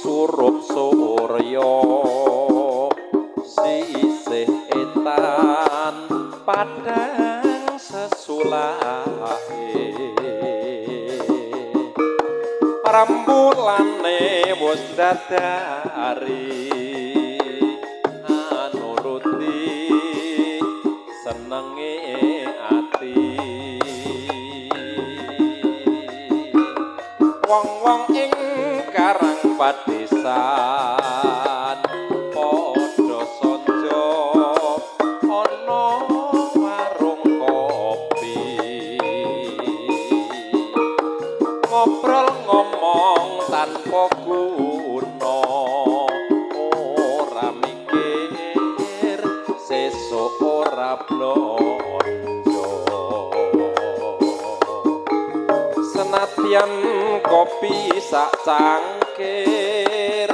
surup surya sisih etan padang sesulahe rambulane wis dadari anuruti senenge ati wong-wong ing karang padesan padha sonjo ana warung kopi ngobrol ngomong tanpa guna ora mikir sesuk ora blonjo senadyan kopi sak cangkir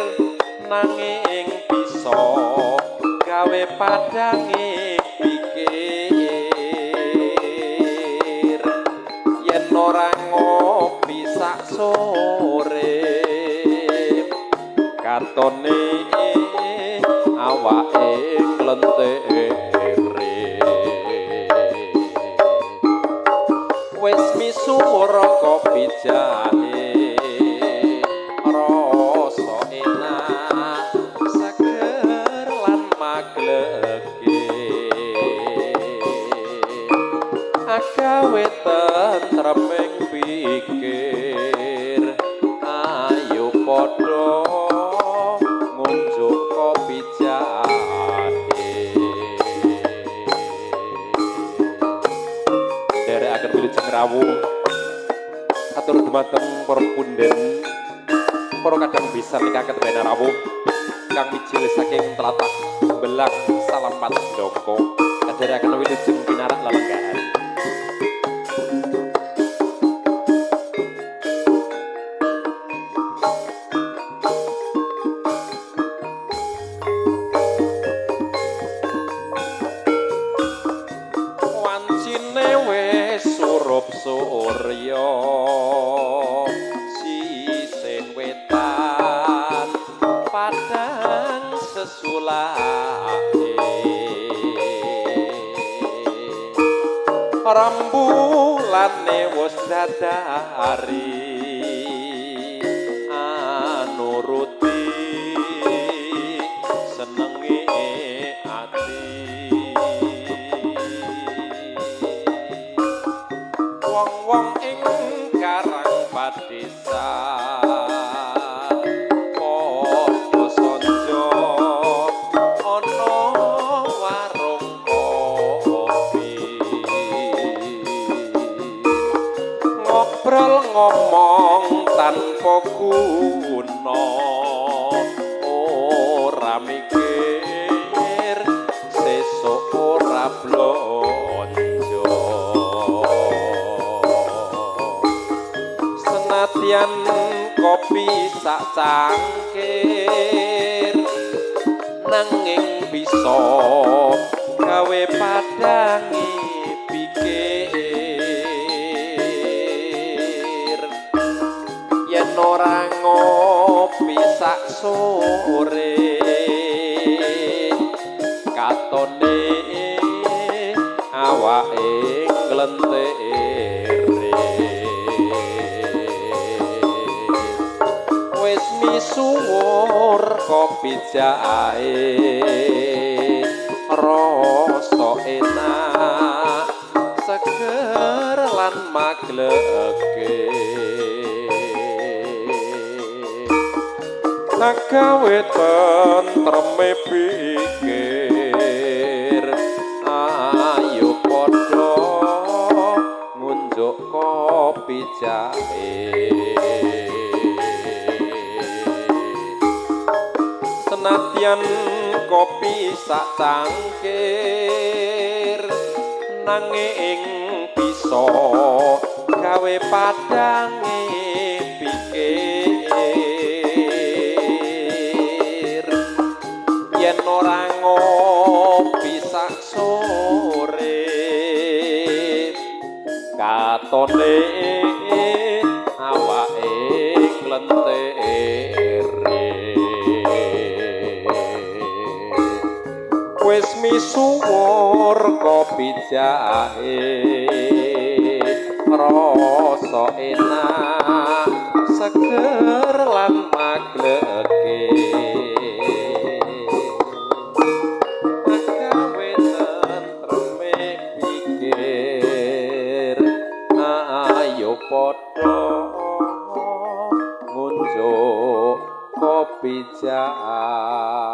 nanging bisa gawe padange pikir yen ora ngopi sak sore katone awake nglentere wis misuwur kopi jahe rasa enak seger lan maglege agawe tentreming pikir ayo padha ngunjuk kopi jahe derekaken wilujeng rawuh atur dumateng para punden para kadang bisa nikaket bena rawuh kang mijil saking tlatah belang salamat ndoko kadherekaken wilujeng pinarak lelenggahan wancine wis surup surya sisih wetan padang sesulahe rambulane wis dadari anuruti senenge ati wong-wong ing karang padesan padha sonjo ana warung kopi ngobrol ngomong tanpa guna ora mikir sesuk ora blonjo senadyan kopi sak cangkir nanging bisa gawe padange pikir yen ora ngopi sak sore katone awake nglentere wis misuwur kopi jahe rasa enak seger lan maglege agawe tentreme pikir ayo padha ngunjuk kopi jahe senadyan kopi sak cangkir nanging bisa gawe padange pikir yen ora ngopi sak sore katone awake nglentere misuwur kopi jahe rasa enak seger lan magleke gawe tentreme pikir ayo padha ngunjuk kopi jahe